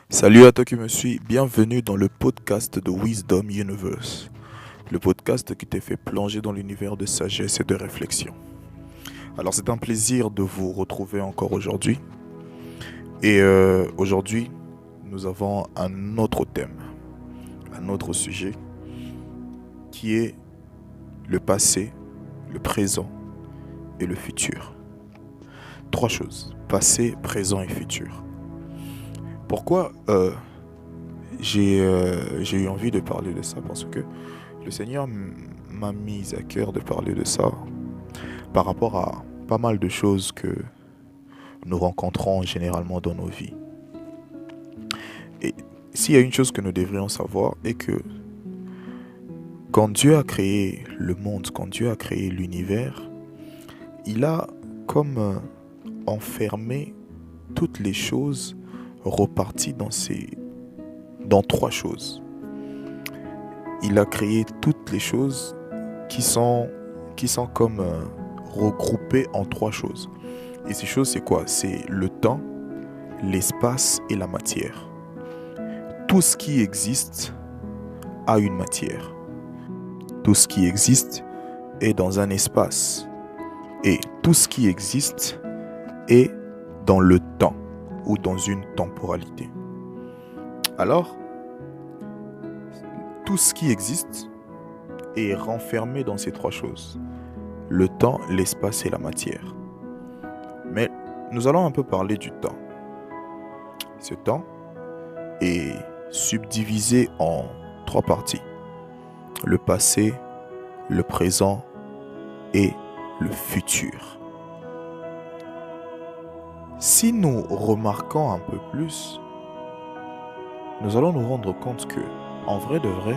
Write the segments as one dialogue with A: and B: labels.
A: Salut à toi qui me suis, bienvenue dans le podcast de Wisdom Universe, le podcast qui te fait plonger dans l'univers de sagesse et de réflexion. Alors c'est un plaisir de vous retrouver encore aujourd'hui. Et aujourd'hui, nous avons un autre thème, un autre sujet, qui est le passé, le présent et le futur. Trois choses, passé, présent et futur. Pourquoi j'ai eu envie de parler de ça? Parce que le Seigneur m'a mis à cœur de parler de ça par rapport à pas mal de choses que nous rencontrons généralement dans nos vies. Et s'il y a une chose que nous devrions savoir, est que quand Dieu a créé le monde, quand Dieu a créé l'univers, il a comme enfermé toutes les choses reparties dans trois choses. Il a créé toutes les choses qui sont comme regroupées en trois choses. Et ces choses, c'est quoi? C'est le temps, l'espace et la matière. Tout ce qui existe a une matière. Tout ce qui existe est dans un espace. Et tout ce qui existe est dans le temps ou dans une temporalité. Alors, tout ce qui existe est renfermé dans ces trois choses. Le temps, l'espace et la matière. Mais nous allons un peu parler du temps. Ce temps est subdivisé en trois parties. Le passé, le présent et le futur. Si nous remarquons un peu plus, nous allons nous rendre compte que, en vrai de vrai,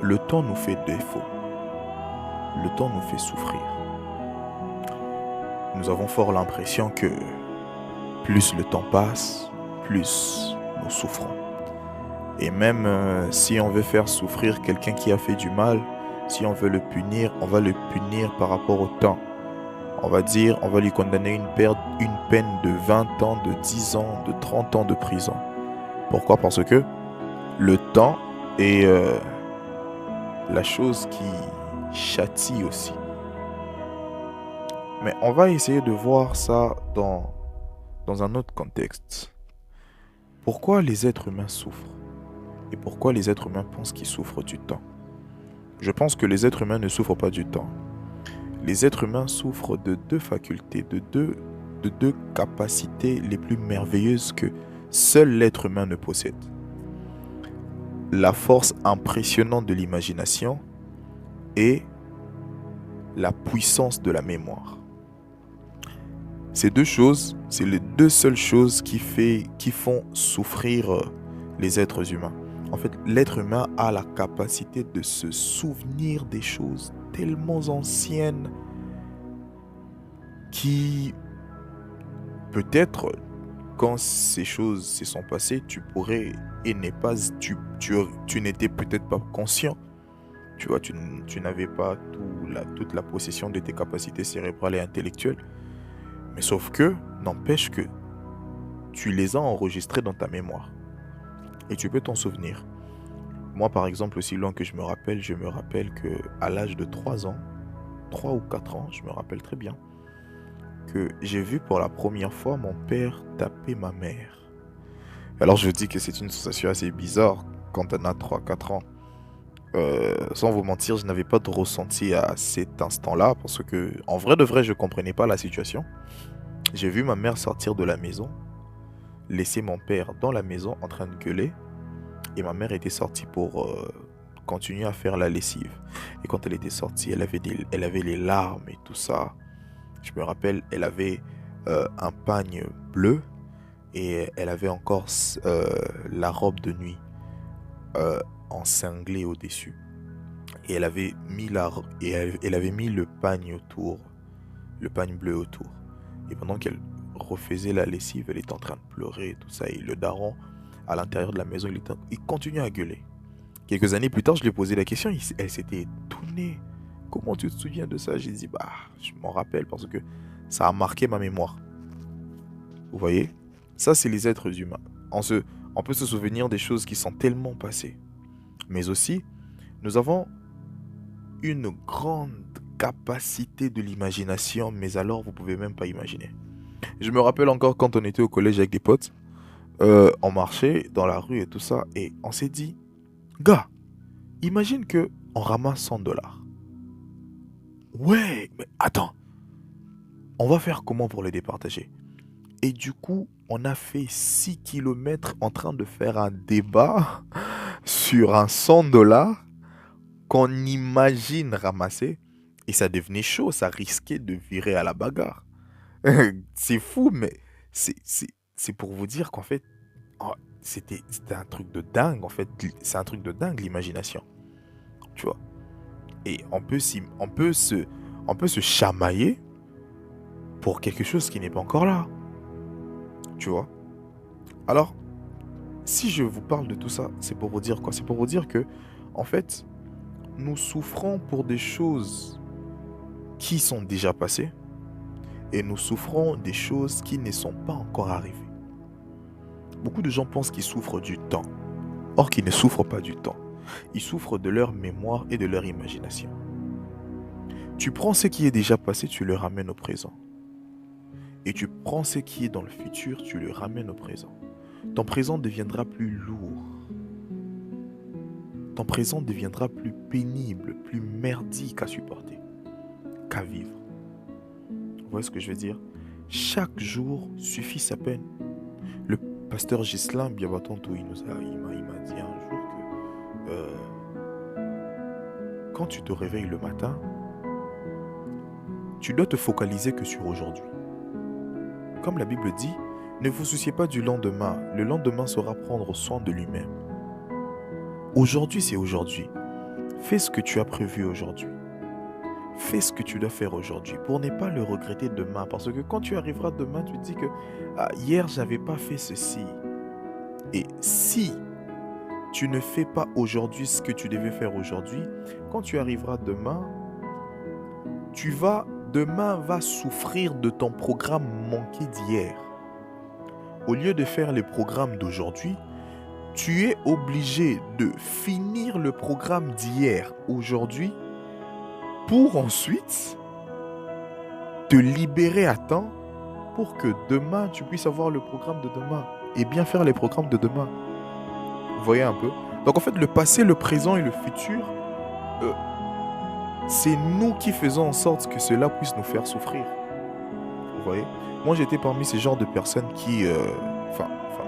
A: le temps nous fait défaut. Le temps nous fait souffrir. Nous avons fort l'impression que plus le temps passe, plus nous souffrons. Et même si on veut faire souffrir quelqu'un qui a fait du mal, si on veut le punir, on va le punir par rapport au temps. On va lui condamner une peine de 20 ans, de 10 ans, de 30 ans de prison. Pourquoi? Parce que le temps est la chose qui châtie aussi. Mais on va essayer de voir ça dans un autre contexte. Pourquoi les êtres humains souffrent? Et pourquoi les êtres humains pensent qu'ils souffrent du temps? Je pense que les êtres humains ne souffrent pas du temps. Les êtres humains souffrent de deux facultés, de deux capacités les plus merveilleuses que seul l'être humain ne possède. La force impressionnante de l'imagination et la puissance de la mémoire. Ces deux choses, c'est les deux seules choses qui font souffrir les êtres humains. En fait, l'être humain a la capacité de se souvenir des choses tellement anciennes qui, peut-être, quand ces choses se sont passées, tu n'étais peut-être pas conscient. Tu vois, tu n'avais pas toute la possession de tes capacités cérébrales et intellectuelles. Mais sauf que, n'empêche que tu les as enregistrés dans ta mémoire. Et tu peux t'en souvenir. Moi, par exemple, aussi loin que je me rappelle qu'à l'âge de 3 ans, 3 ou 4 ans, je me rappelle très bien, que j'ai vu pour la première fois mon père taper ma mère. Alors je dis que c'est une sensation assez bizarre quand on a 3-4 ans. Sans vous mentir, je n'avais pas de ressenti à cet instant-là parce que, en vrai de vrai, je comprenais pas la situation. J'ai vu ma mère sortir de la maison, laisser mon père dans la maison en train de gueuler, et ma mère était sortie pour continuer à faire la lessive. Et quand elle était sortie, elle avait les larmes et tout ça. Je me rappelle, elle avait un pagne bleu et elle avait encore la robe de nuit encinglée au-dessus. Et elle avait mis elle avait mis le pagne bleu autour. Et pendant qu'elle refaisait la lessive, elle était en train de pleurer et tout ça. Et le daron, à l'intérieur de la maison, il continuait à gueuler. Quelques années plus tard, je lui ai posé la question. Elle s'était étonnée. Comment tu te souviens de ça? J'ai dit, je m'en rappelle parce que ça a marqué ma mémoire. Vous voyez? Ça, c'est les êtres humains. On, se, on peut se souvenir des choses qui sont tellement passées. Mais aussi, nous avons une grande capacité de l'imagination, mais alors vous pouvez même pas imaginer. Je me rappelle encore quand on était au collège avec des potes, on marchait dans la rue et tout ça, et on s'est dit, gars, imagine que on ramasse 100 $. Ouais, mais attends, on va faire comment pour les départager? Et du coup, on a fait 6 kilomètres en train de faire un débat sur un 100 $ qu'on imagine ramasser. Et ça devenait chaud, ça risquait de virer à la bagarre. C'est fou, mais c'est pour vous dire qu'en fait, oh, c'était un truc de dingue, en fait. C'est un truc de dingue, l'imagination. Tu vois. Et on peut se chamailler pour quelque chose qui n'est pas encore là. Tu vois. Alors, si je vous parle de tout ça, c'est pour vous dire quoi? C'est pour vous dire que, en fait, nous souffrons pour des choses qui sont déjà passées et nous souffrons des choses qui ne sont pas encore arrivées. Beaucoup de gens pensent qu'ils souffrent du temps, or qu'ils ne souffrent pas du temps. Ils souffrent de leur mémoire et de leur imagination. Tu prends ce qui est déjà passé, tu le ramènes au présent. Et tu prends ce qui est dans le futur, tu le ramènes au présent. Ton présent deviendra plus lourd. Ton présent deviendra plus pénible, plus merdique à supporter qu'à vivre. Vous voyez ce que je veux dire? Chaque jour suffit sa peine. Le pasteur Ghislain Biabatonto, il m'a dit un jour que quand tu te réveilles le matin, tu dois te focaliser que sur aujourd'hui. Comme la Bible dit, ne vous souciez pas du lendemain. Le lendemain saura prendre soin de lui-même. Aujourd'hui, c'est aujourd'hui. Fais ce que tu as prévu aujourd'hui. Fais ce que tu dois faire aujourd'hui pour ne pas le regretter demain. Parce que quand tu arriveras demain, tu te dis que hier, j'avais pas fait ceci. Et si tu ne fais pas aujourd'hui ce que tu devais faire aujourd'hui, quand tu arriveras demain, demain va souffrir de ton programme manqué d'hier. Au lieu de faire les programmes d'aujourd'hui, tu es obligé de finir le programme d'hier aujourd'hui pour ensuite te libérer à temps pour que demain tu puisses avoir le programme de demain et bien faire les programmes de demain. Vous voyez un peu? Donc en fait, le passé, le présent et le futur, c'est nous qui faisons en sorte que cela puisse nous faire souffrir. Vous voyez? Moi, j'étais parmi ces genres de personnes qui...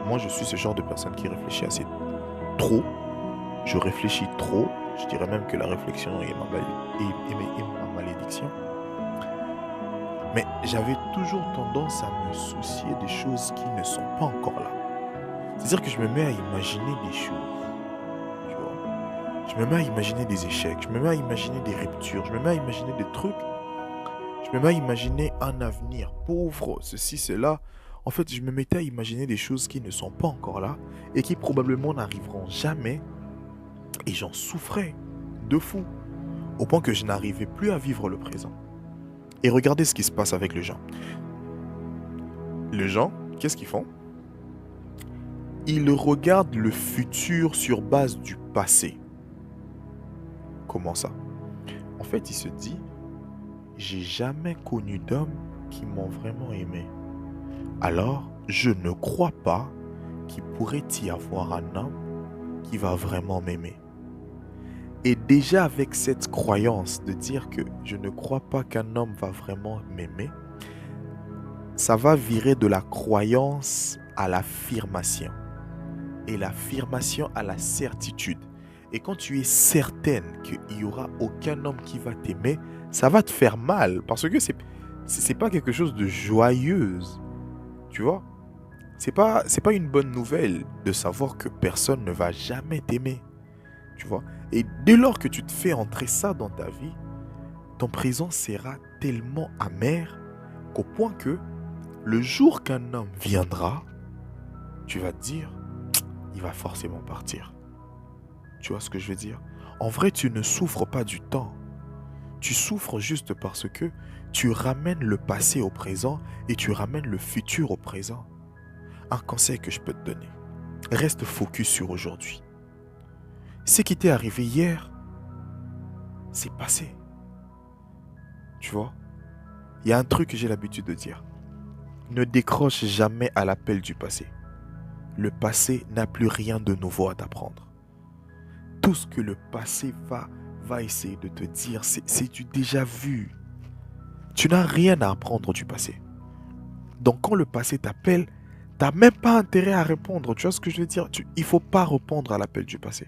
A: moi, je suis ce genre de personne qui réfléchit assez trop. Je réfléchis trop. Je dirais même que la réflexion est ma malédiction. Mais j'avais toujours tendance à me soucier des choses qui ne sont pas encore là. C'est-à-dire que je me mets à imaginer des choses. Tu vois? Je me mets à imaginer des échecs. Je me mets à imaginer des ruptures. Je me mets à imaginer des trucs. Je me mets à imaginer un avenir pauvre, ceci, cela. En fait, je me mettais à imaginer des choses qui ne sont pas encore là et qui probablement n'arriveront jamais. Et j'en souffrais de fou, au point que je n'arrivais plus à vivre le présent. Et regardez ce qui se passe avec les gens. Les gens, qu'est-ce qu'ils font? Ils regardent le futur sur base du passé. Comment ça? En fait, il se dit, j'ai jamais connu d'hommes qui m'ont vraiment aimé. Alors, je ne crois pas qu'il pourrait y avoir un homme qui va vraiment m'aimer. Et déjà avec cette croyance de dire que je ne crois pas qu'un homme va vraiment m'aimer, ça va virer de la croyance à l'affirmation. Et l'affirmation à la certitude. Et quand tu es certaine qu'il n'y aura aucun homme qui va t'aimer, ça va te faire mal. Parce que c'est pas quelque chose de joyeuse. Tu vois? C'est pas une bonne nouvelle de savoir que personne ne va jamais t'aimer. Tu vois? Et dès lors que tu te fais entrer ça dans ta vie, ton présent sera tellement amer qu'au point que le jour qu'un homme viendra, tu vas te dire, il va forcément partir. Tu vois ce que je veux dire? En vrai, tu ne souffres pas du temps. Tu souffres juste parce que tu ramènes le passé au présent et tu ramènes le futur au présent. Un conseil que je peux te donner. Reste focus sur aujourd'hui. Ce qui t'est arrivé hier, c'est passé. Tu vois? Il y a un truc que j'ai l'habitude de dire. Ne décroche jamais à l'appel du passé. Le passé n'a plus rien de nouveau à t'apprendre. Tout ce que le passé va essayer de te dire, c'est du déjà vu. Tu n'as rien à apprendre du passé. Donc quand le passé t'appelle, tu n'as même pas intérêt à répondre. Tu vois ce que je veux dire? Il ne faut pas répondre à l'appel du passé.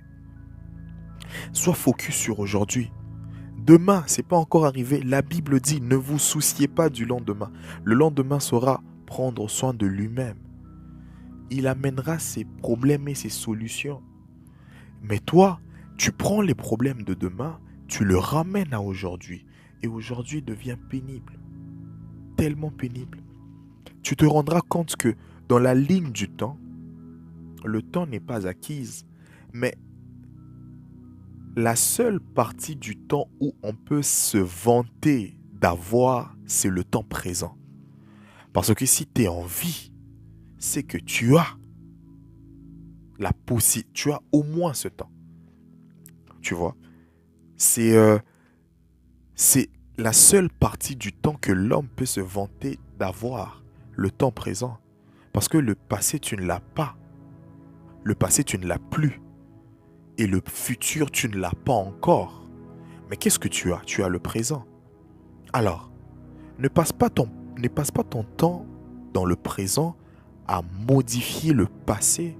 A: Sois focus sur aujourd'hui. Demain, c'est pas encore arrivé. La Bible dit, ne vous souciez pas du lendemain. Le lendemain saura prendre soin de lui-même. Il amènera ses problèmes et ses solutions. Mais toi, tu prends les problèmes de demain, tu le ramènes à aujourd'hui. Et aujourd'hui devient pénible. Tellement pénible. Tu te rendras compte que dans la ligne du temps, le temps n'est pas acquise, mais la seule partie du temps où on peut se vanter d'avoir, c'est le temps présent. Parce que si tu es en vie, c'est que tu as tu as au moins ce temps. Tu vois, c'est la seule partie du temps que l'homme peut se vanter d'avoir, le temps présent. Parce que le passé, tu ne l'as pas. Le passé, tu ne l'as plus. Et le futur, tu ne l'as pas encore. Mais qu'est-ce que tu as? Tu as le présent. Alors, ne passe pas ton temps dans le présent à modifier le passé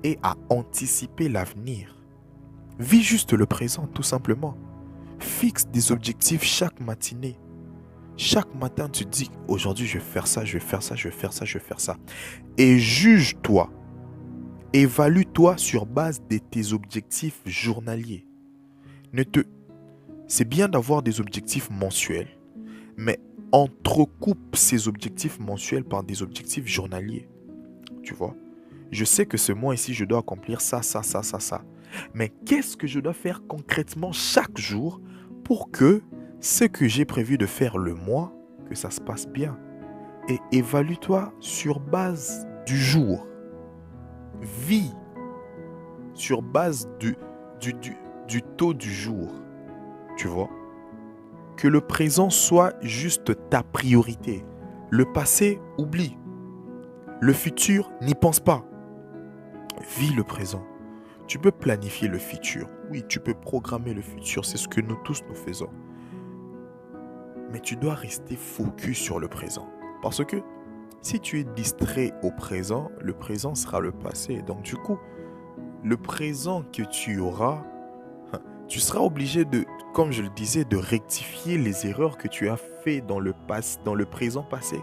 A: et à anticiper l'avenir. Vis juste le présent, tout simplement. Fixe des objectifs chaque matinée. Chaque matin, tu te dis, aujourd'hui, je vais faire ça, je vais faire ça, je vais faire ça, je vais faire ça. Et juge-toi. Évalue-toi sur base de tes objectifs journaliers. C'est bien d'avoir des objectifs mensuels, mais entrecoupe ces objectifs mensuels par des objectifs journaliers. Tu vois? Je sais que ce mois-ci, je dois accomplir ça, ça, ça, ça, ça. Mais qu'est-ce que je dois faire concrètement chaque jour pour que ce que j'ai prévu de faire le mois, que ça se passe bien? Et évalue-toi sur base du jour. Vis sur base du taux du jour. Tu vois? Que le présent soit juste ta priorité. Le passé, oublie. Le futur, n'y pense pas. Vis le présent. Tu peux planifier le futur. Oui, tu peux programmer le futur. C'est ce que nous tous nous faisons. Mais tu dois rester focus sur le présent. Parce que si tu es distrait au présent, le présent sera le passé. Donc du coup, le présent que tu auras, tu seras obligé de, comme je le disais, de rectifier les erreurs que tu as fait dans le présent passé.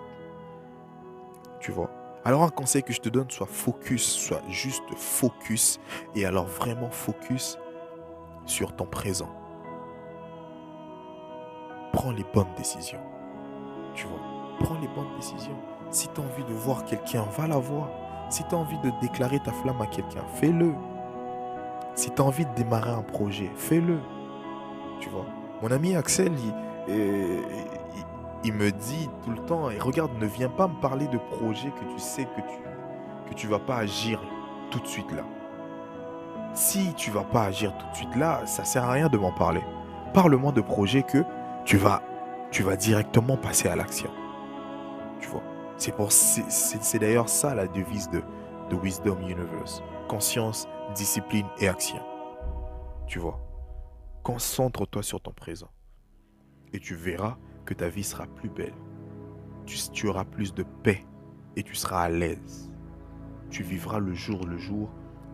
A: Tu vois? Alors un conseil que je te donne, sois focus, sois juste focus. Et alors vraiment focus sur ton présent. Prends les bonnes décisions. Tu vois? Prends les bonnes décisions. Si tu as envie de voir quelqu'un, va la voir. Si tu as envie de déclarer ta flamme à quelqu'un, fais-le. Si tu as envie de démarrer un projet, fais-le. Tu vois? Mon ami Axel, il me dit tout le temps, et regarde, ne viens pas me parler de projets que tu sais que tu vas pas agir tout de suite là. Si tu vas pas agir tout de suite là, ça sert à rien de m'en parler. Parle-moi de projets que tu vas directement passer à l'action. Tu vois? C'est d'ailleurs ça la devise de Wisdom Universe. Conscience, discipline et action. Tu vois? Concentre-toi sur ton présent. Et tu verras que ta vie sera plus belle. Tu auras plus de paix et tu seras à l'aise. Tu vivras le jour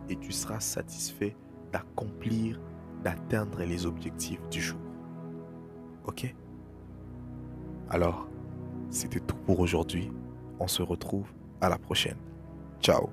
A: et tu seras satisfait d'accomplir, d'atteindre les objectifs du jour. Ok? Alors, c'était tout pour aujourd'hui. On se retrouve à la prochaine. Ciao.